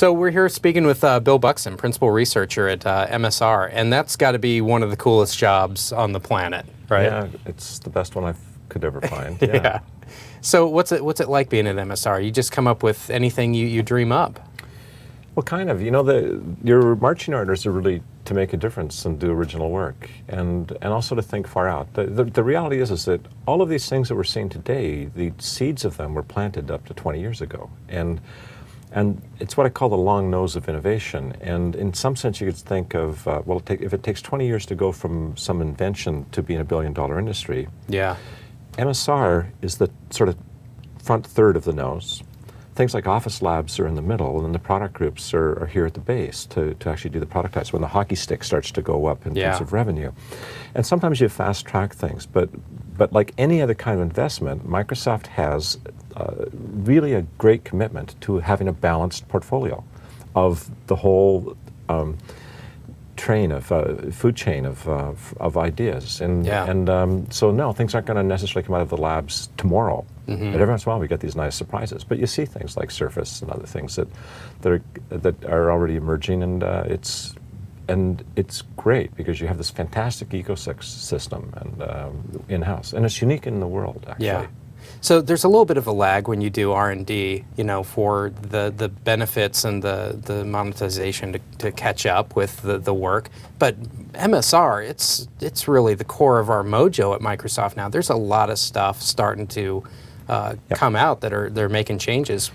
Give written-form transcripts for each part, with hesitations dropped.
So we're here speaking with Bill Buxton, Principal Researcher at MSR, and that's got to be one of the coolest jobs on the planet, right? Yeah, it's the best one I could ever find. Yeah. So what's it like being at MSR? You just come up with anything you dream up? Well, kind of. You know, your marching orders are really to make a difference and do original work, and also to think far out. The reality is that all of these things that we're seeing today, the seeds of them were planted up to 20 years ago, and it's what I call the long nose of innovation. And in some sense, you could think of, if it takes 20 years to go from some invention to being a billion-dollar industry, yeah, MSR is the sort of front third of the nose. Things like office labs are in the middle, and the product groups are here at the base to actually do the productize when the hockey stick starts to go up in terms of revenue. And sometimes you fast track things, but like any other kind of investment, Microsoft has really a great commitment to having a balanced portfolio of the whole food chain of ideas, and so no, things aren't going to necessarily come out of the labs tomorrow. But every once in a while we get these nice surprises. But you see things like Surface and other things that are already emerging, and it's great because you have this fantastic ecosystem and in-house, and it's unique in the world actually. Yeah. So there's a little bit of a lag when you do R&D, for the benefits and the monetization to catch up with the work. But MSR, it's really the core of our mojo at Microsoft now. There's a lot of stuff starting to come out that they're making changes.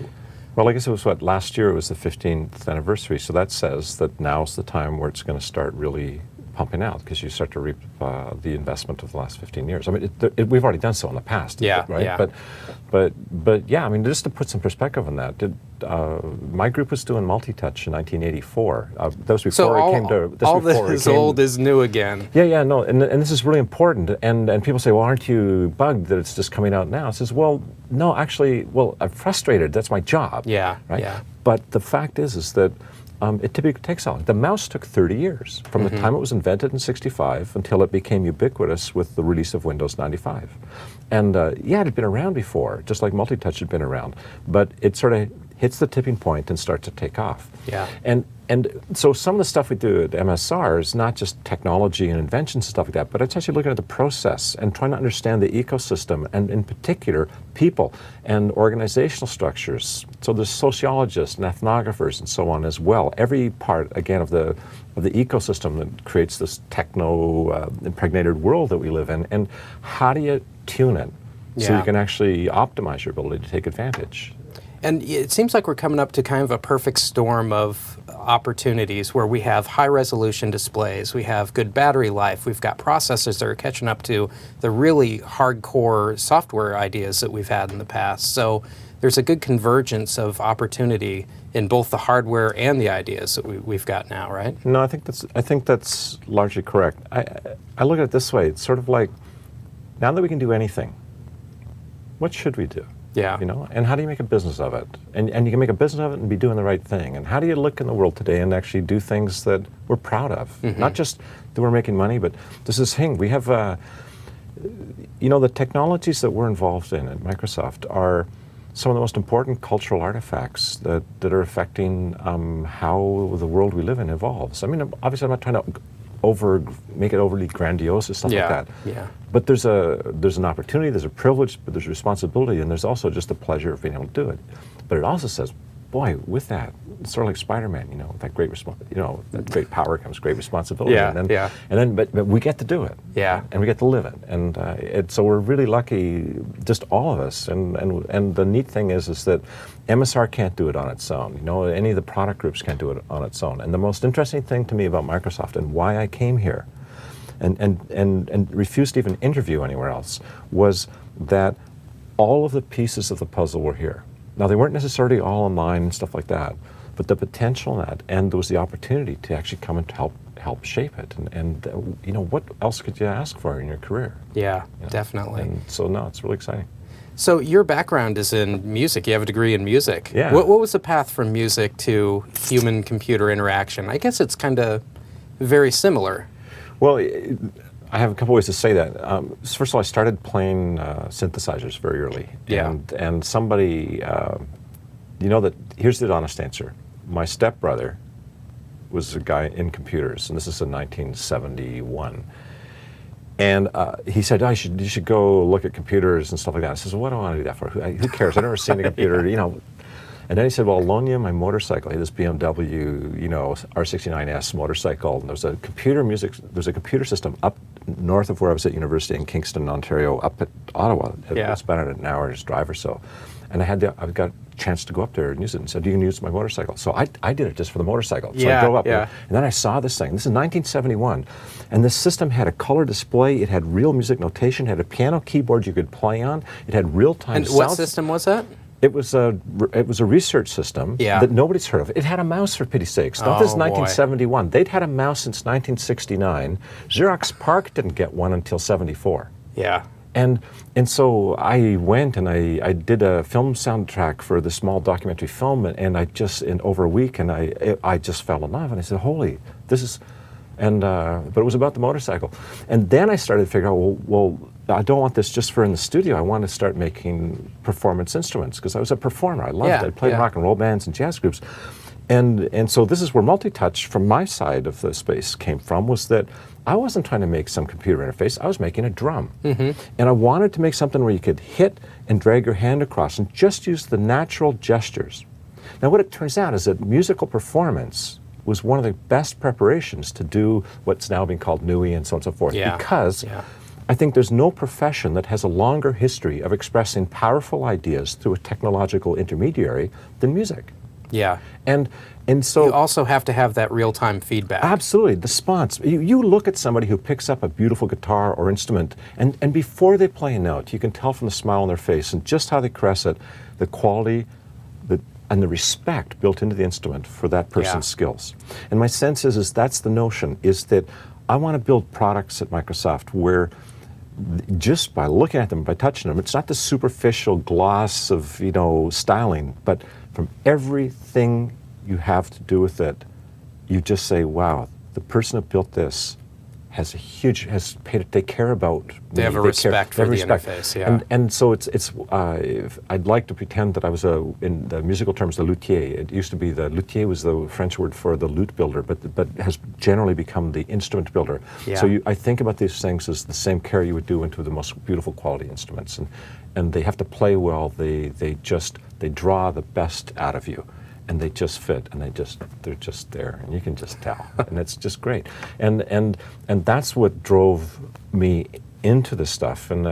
Well, I guess it was last year it was the 15th anniversary, so that says that now's the time where it's going to start really pumping out, because you start to reap the investment of the last 15 years. I mean, we've already done so in the past, right? Yeah. But yeah, I mean, just to put some perspective on that, my group was doing multi-touch in 1984. That was before it came to. All this old is new again. Yeah, no, and this is really important. And people say, well, aren't you bugged that it's just coming out now? I says, well, no, actually, I'm frustrated. That's my job. Yeah, right? Yeah. But the fact is that it typically takes how long? The mouse took 30 years from the time it was invented in '65 until it became ubiquitous with the release of Windows 95. And it had been around before, just like multi-touch had been around, but it sort of hits the tipping point and starts to take off. Yeah. And so some of the stuff we do at MSR is not just technology and inventions and stuff like that, but it's actually looking at the process and trying to understand the ecosystem, and in particular, people and organizational structures. So there's sociologists and ethnographers and so on as well. Every part, again, of the ecosystem that creates this techno-impregnated world that we live in. And how do you tune it so you can actually optimize your ability to take advantage? And it seems like we're coming up to kind of a perfect storm of opportunities where we have high-resolution displays, we have good battery life, we've got processors that are catching up to the really hardcore software ideas that we've had in the past. So there's a good convergence of opportunity in both the hardware and the ideas that we've got now, right? No, I think that's largely correct. I look at it this way. It's sort of like, now that we can do anything, what should we do? Yeah. And how do you make a business of it? And you can make a business of it and be doing the right thing. And how do you look in the world today and actually do things that we're proud of? Not just that we're making money, but there's this thing. We have, the technologies that we're involved in at Microsoft are some of the most important cultural artifacts that are affecting how the world we live in evolves. I mean, obviously I'm not trying to make it overly grandiose or stuff like that. Yeah. But there's an opportunity, there's a privilege, but there's a responsibility, and there's also just the pleasure of being able to do it. But it also says, boy, with that, it's sort of like Spider-Man, that great that great power comes great responsibility. But we get to do it. Yeah. And we get to live it. And so we're really lucky, just all of us. And the neat thing is that MSR can't do it on its own. Any of the product groups can't do it on its own. And the most interesting thing to me about Microsoft and why I came here and refused to even interview anywhere else was that all of the pieces of the puzzle were here. Now, they weren't necessarily all in line and stuff like that, but the potential in that, and there was the opportunity to actually come and help shape it. And what else could you ask for in your career? Yeah, definitely. And so, no, it's really exciting. So your background is in music. You have a degree in music. Yeah. What was the path from music to human-computer interaction? I guess it's kind of very similar. Well, I have a couple ways to say that. First of all, I started playing synthesizers very early. Yeah. And somebody, here's the honest answer. my stepbrother was a guy in computers, and this is in 1971. And he said, oh, you should go look at computers and stuff like that. I said, well, what do I want to do that for? Who cares? I've never seen a computer, you know. And then he said, well, I'll loan you my motorcycle. He had this BMW, you know, R69S motorcycle. And there's a computer system up north of where I was at university in Kingston, Ontario, up at Ottawa. It's about an hour's drive or so. And I've got a chance to go up there and use it, and said, you can use my motorcycle. So I did it just for the motorcycle. So I drove up there, and then I saw this thing. This is 1971. And this system had a color display. It had real music notation. It had a piano keyboard you could play on. It had real-time sounds. And what system was that? It was a research system that nobody's heard of. It had a mouse, for pity's sakes. Now, this is 1971. They'd had a mouse since 1969. Xerox PARC didn't get one until 74. Yeah. And so I went and I did a film soundtrack for the small documentary film, and I just, in over a week, and I just fell in love. And I said, holy, this is, and but it was about the motorcycle. And then I started to figure out, well, I don't want this just for in the studio. I want to start making performance instruments, because I was a performer. I loved it. I played rock and roll bands and jazz groups. And so this is where multi-touch from my side of the space came from, was that I wasn't trying to make some computer interface. I was making a drum. And I wanted to make something where you could hit and drag your hand across and just use the natural gestures. Now what it turns out is that musical performance was one of the best preparations to do what's now being called NUI and so on and so forth. Because I think there's no profession that has a longer history of expressing powerful ideas through a technological intermediary than music. Yeah. And so you also have to have that real-time feedback. Absolutely. The response. You look at somebody who picks up a beautiful guitar or instrument, and before they play a note, you can tell from the smile on their face and just how they caress it, the quality and the respect built into the instrument for that person's skills. And my sense is that's the notion, is that I want to build products at Microsoft where just by looking at them, by touching them, it's not the superficial gloss of, you know, styling, but from everything you have to do with it, you just say, wow, the person who built this they care about me. They have a respect for the interface, And so I'd like to pretend that I was in the musical terms, the luthier. It used to be the luthier was the French word for the lute builder, but has generally become the instrument builder. So I think about these things as the same care you would do into the most beautiful quality instruments. And they have to play well. They draw the best out of you. And they just fit, and they're just there, and you can just tell, and it's just great, and that's what drove me into this stuff, and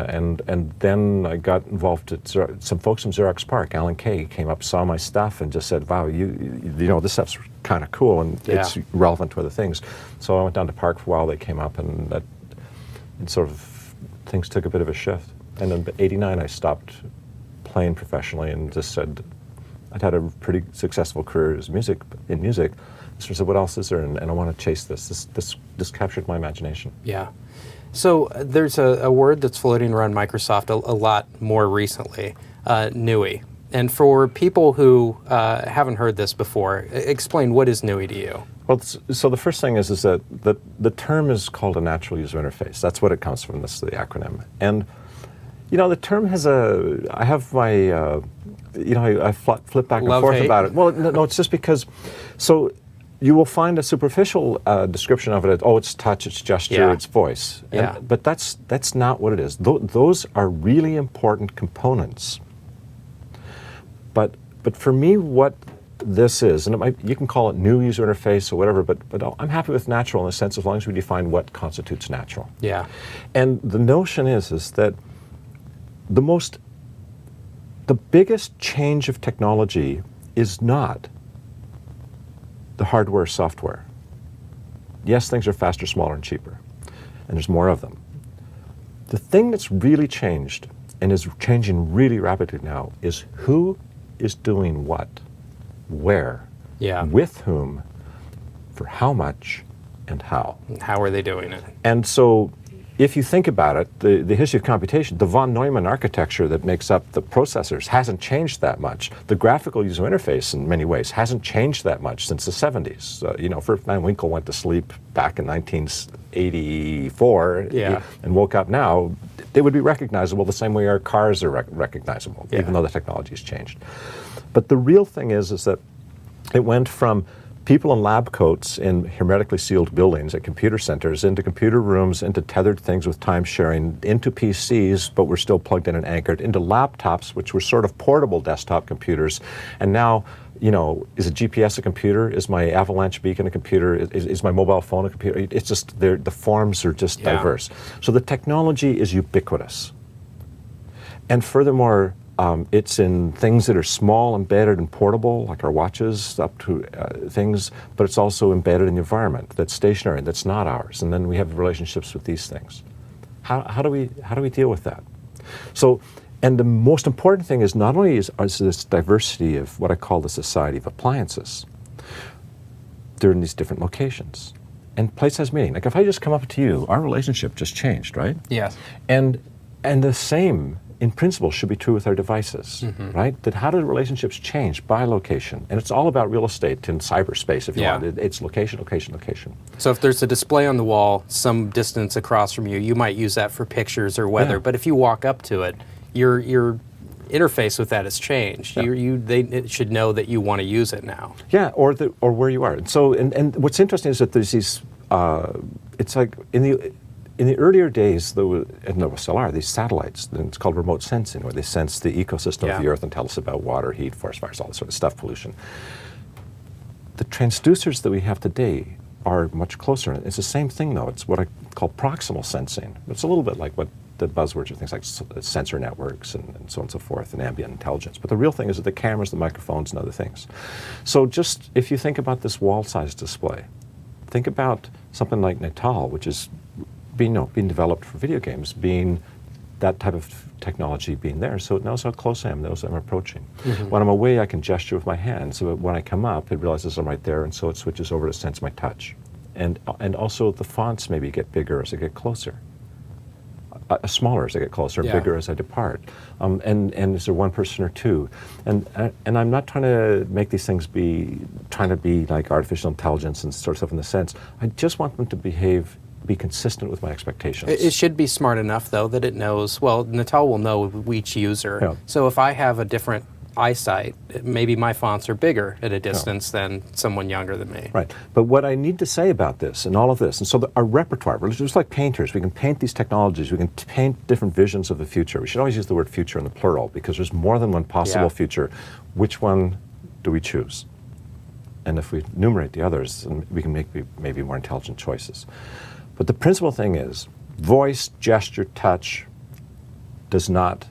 then I got involved at some folks from Xerox PARC. Alan Kay came up, saw my stuff, and just said, "Wow, you know this stuff's kind of cool, and it's relevant to other things." So I went down to PARC for a while. They came up, and sort of things took a bit of a shift. And in '89, I stopped playing professionally and just said, I'd had a pretty successful career in music. So I said, what else is there? And I want to chase this. This captured my imagination. Yeah. So there's a word that's floating around Microsoft a lot more recently, NUI. And for people who haven't heard this before, explain, what is NUI to you? Well, so the first thing is that the term is called a natural user interface. That's what it comes from, this is the acronym. And, you know, the term has I have my... I flip back and forth about it. Well, no, it's just because, so you will find a superficial description of it. It's touch, it's gesture, it's voice. But that's not what it is. Those are really important components. But for me, what this is, and you can call it new user interface or whatever, but I'm happy with natural in the sense as long as we define what constitutes natural. Yeah. And the notion is that the biggest change of technology is not the hardware, software. Yes, things are faster, smaller, and cheaper, and there's more of them. The thing that's really changed, and is changing really rapidly now, is who is doing what, where, with whom, for how much, and how. How are they doing it? And so, if you think about it, the history of computation, the von Neumann architecture that makes up the processors hasn't changed that much. The graphical user interface, in many ways, hasn't changed that much since the 70s. If Van Winkle went to sleep back in 1984 and woke up now, they would be recognizable the same way our cars are recognizable, even though the technology has changed. But the real thing is that It went from people in lab coats in hermetically sealed buildings at computer centers, into computer rooms, into tethered things with time sharing, into PCs, but were still plugged in and anchored, into laptops, which were sort of portable desktop computers. And now, you know, is a GPS a computer? Is my avalanche beacon a computer? Is my mobile phone a computer? It's just, the forms are just diverse. So the technology is ubiquitous. And furthermore, it's in things that are small, embedded, and portable, like our watches, up to things, but it's also embedded in the environment that's stationary, that's not ours. And then we have relationships with these things. How do we deal with that? So, and the most important thing is not only is this diversity of what I call the society of appliances, they're in these different locations. And place has meaning. Like if I just come up to you, our relationship just changed, right? Yes. And the same in principle should be true with our devices, right? That how do relationships change by location? And it's all about real estate in cyberspace, if you want. It's location, location, location. So if there's a display on the wall some distance across from you, you might use that for pictures or weather. But if you walk up to it, your interface with that has changed. It should know that you want to use it now. Yeah, or where you are. And so, and what's interesting is that there's these. It's like in the earlier days, and there still are, these satellites, and it's called remote sensing, where they sense the ecosystem of the Earth and tell us about water, heat, forest fires, all this sort of stuff, pollution. The transducers that we have today are much closer. It's the same thing, though. It's what I call proximal sensing. It's a little bit like what the buzzwords are things like sensor networks and so on and so forth, and ambient intelligence. But the real thing is that the cameras, the microphones, and other things. So just if you think about this wall-sized display, think about something like Natal, which is being developed for video games, being that type of technology being there, so it knows how close I am, knows I'm approaching. When I'm away, I can gesture with my hand, so when I come up, it realizes I'm right there, and so it switches over to sense my touch. And also the fonts maybe get bigger as I get closer. Smaller as I get closer, bigger as I depart. And is there one person or two? And I'm not trying to make these things be like artificial intelligence and sort of stuff in the sense. I just want them to be consistent with my expectations. It should be smart enough, though, that it knows, well, Natal will know each user. So if I have a different eyesight, maybe my fonts are bigger at a distance than someone younger than me. Right. But what I need to say about this and all of this, and so our repertoire, we're just like painters. We can paint these technologies. We can paint different visions of the future. We should always use the word future in the plural because there's more than one possible future. Which one do we choose? And if we enumerate the others, then we can make maybe more intelligent choices. But the principal thing is voice, gesture, touch does not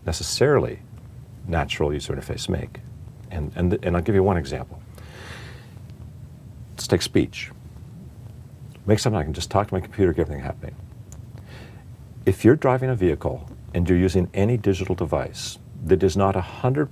necessarily natural user interface make. And I'll give you one example. Let's take speech. Make something I can just talk to my computer, get everything happening. If you're driving a vehicle and you're using any digital device that is not 100%